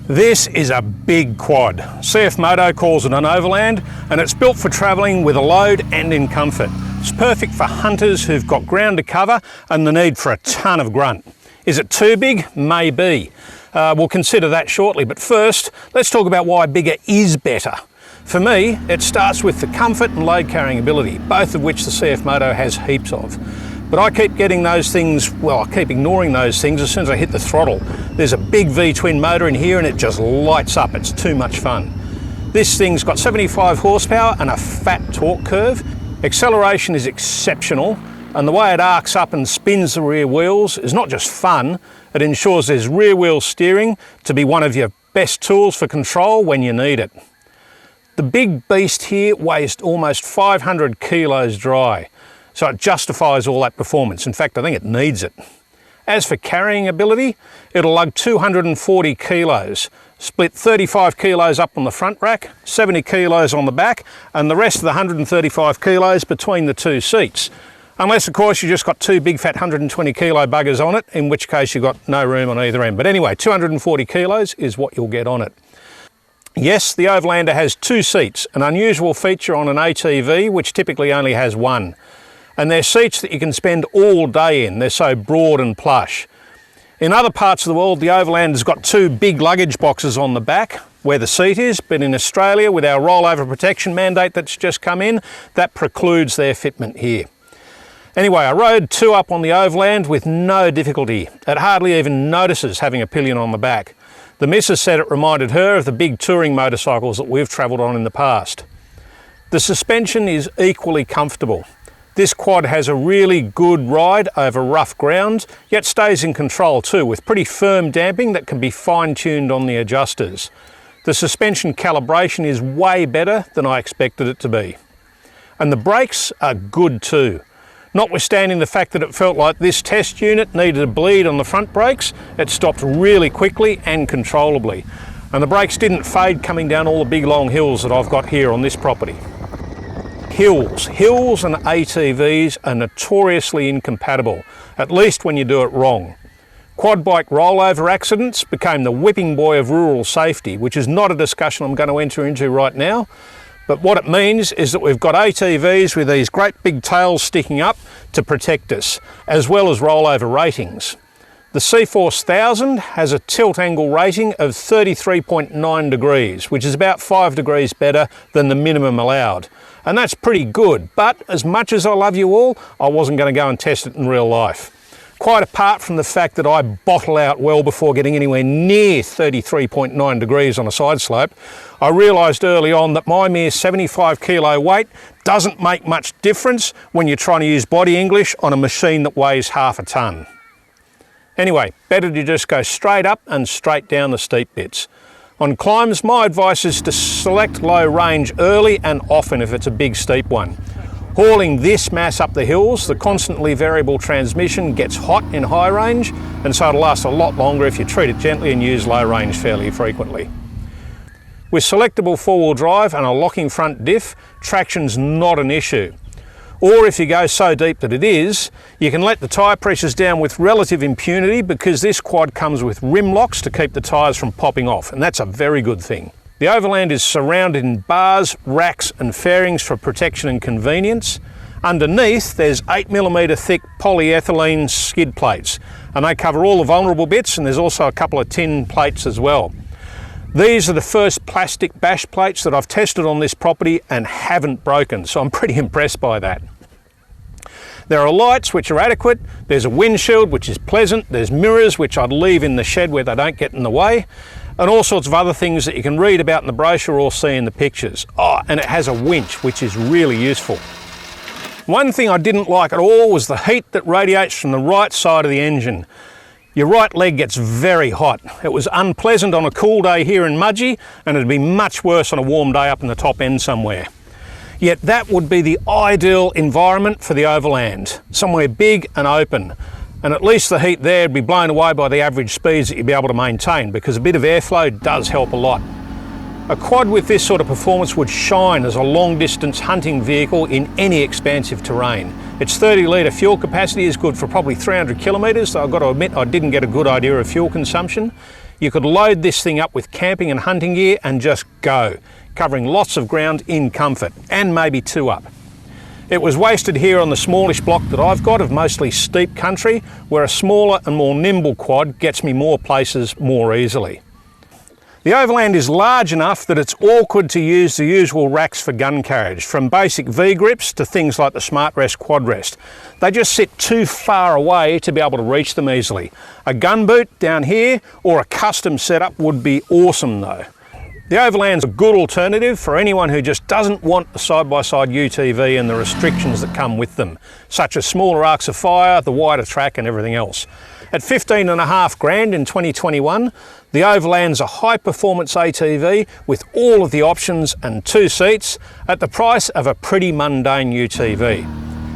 This is a big quad. CFMoto calls it an Overland, and it's built for travelling with a load and in comfort. It's perfect for hunters who've got ground to cover and the need for a ton of grunt. Is it too big? Maybe. We'll consider that shortly, but first let's talk about why bigger is better. For me, it starts with the comfort and load carrying ability, both of which the CFMoto has heaps of. But I keep getting those things, well, I keep ignoring those things as soon as I hit the throttle. There's a big V-twin motor in here and it just lights up. It's too much fun. This thing's got 75 horsepower and a fat torque curve. Acceleration is exceptional, and the way it arcs up and spins the rear wheels is not just fun, it ensures there's rear wheel steering to be one of your best tools for control when you need it. The big beast here weighs almost 500 kilos dry. So it justifies all that performance. In fact, I think it needs it. As for carrying ability, it'll lug 240 kilos, split 35 kilos up on the front rack, 70 kilos on the back, and the rest of the 135 kilos between the two seats. Unless, of course, you just got two big fat 120 kilo buggers on it, in which case you've got no room on either end. But anyway, 240 kilos is what you'll get on it. Yes, the Overlander has two seats, an unusual feature on an ATV, which typically only has one. And they're seats that you can spend all day in. They're so broad and plush. In other parts of the world, the Overlander's got two big luggage boxes on the back where the seat is, but in Australia, with our rollover protection mandate that's just come in, that precludes their fitment here. Anyway, I rode two up on the Overland with no difficulty. It hardly even notices having a pillion on the back. The missus said it reminded her of the big touring motorcycles that we've travelled on in the past. The suspension is equally comfortable. This quad has a really good ride over rough ground, yet stays in control too, with pretty firm damping that can be fine-tuned on the adjusters. The suspension calibration is way better than I expected it to be. And the brakes are good too. Notwithstanding the fact that it felt like this test unit needed a bleed on the front brakes, it stopped really quickly and controllably. And the brakes didn't fade coming down all the big long hills that I've got here on this property. Hills and ATVs are notoriously incompatible, at least when you do it wrong. Quad bike rollover accidents became the whipping boy of rural safety, which is not a discussion I'm going to enter into right now. But what it means is that we've got ATVs with these great big tails sticking up to protect us, as well as rollover ratings. The CForce 1000 has a tilt angle rating of 33.9 degrees, which is about 5 degrees better than the minimum allowed. And that's pretty good, but as much as I love you all, I wasn't going to go and test it in real life. Quite apart from the fact that I bottle out well before getting anywhere near 33.9 degrees on a side slope, I realised early on that my mere 75 kilo weight doesn't make much difference when you're trying to use body English on a machine that weighs half a tonne. Anyway, better to just go straight up and straight down the steep bits. On climbs, my advice is to select low range early and often if it's a big steep one. Hauling this mass up the hills, the constantly variable transmission gets hot in high range, and so it'll last a lot longer if you treat it gently and use low range fairly frequently. With selectable four-wheel drive and a locking front diff, traction's not an issue. Or if you go so deep that it is, you can let the tyre pressures down with relative impunity because this quad comes with rim locks to keep the tyres from popping off, and that's a very good thing. The Overland is surrounded in bars, racks and fairings for protection and convenience. Underneath there's 8mm thick polyethylene skid plates, and they cover all the vulnerable bits, and there's also a couple of tin plates as well. These are the first plastic bash plates that I've tested on this property and haven't broken, so I'm pretty impressed by that. There are lights which are adequate, there's a windshield which is pleasant, there's mirrors which I'd leave in the shed where they don't get in the way, and all sorts of other things that you can read about in the brochure or see in the pictures. Oh, and it has a winch which is really useful. One thing I didn't like at all was the heat that radiates from the right side of the engine. Your right leg gets very hot. It was unpleasant on a cool day here in Mudgee, and it'd be much worse on a warm day up in the top end somewhere. Yet that would be the ideal environment for the Overland, somewhere big and open. And at least the heat there would be blown away by the average speeds that you'd be able to maintain, because a bit of airflow does help a lot. A quad with this sort of performance would shine as a long-distance hunting vehicle in any expansive terrain. Its 30-litre fuel capacity is good for probably 300 kilometres, though I've got to admit I didn't get a good idea of fuel consumption. You could load this thing up with camping and hunting gear and just go, covering lots of ground in comfort, and maybe 2 up. It was wasted here on the smallish block that I've got of mostly steep country, where a smaller and more nimble quad gets me more places more easily. The Overland is large enough that it's awkward to use the usual racks for gun carriage, from basic V-grips to things like the SmartRest Quad Rest. They just sit too far away to be able to reach them easily. A gun boot down here or a custom setup would be awesome though. The Overland's a good alternative for anyone who just doesn't want a side-by-side UTV and the restrictions that come with them, such as smaller arcs of fire, the wider track and everything else. At $15.5 grand in 2021, the Overland's a high-performance ATV with all of the options and 2 seats at the price of a pretty mundane UTV.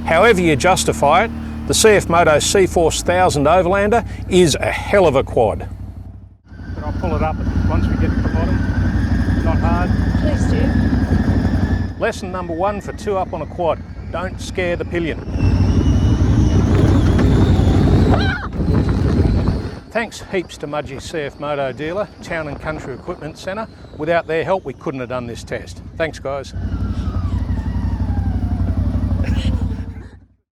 However you justify it, the CFMoto CForce 1000 Overlander is a hell of a quad. But I'll pull it up once we get to the bottom. Not hard. Please do. Lesson number 1 for 2 up on a quad. Don't scare the pillion. Thanks heaps to Mudgie's CFMoto dealer, Town and Country Equipment Centre. Without their help we couldn't have done this test. Thanks guys.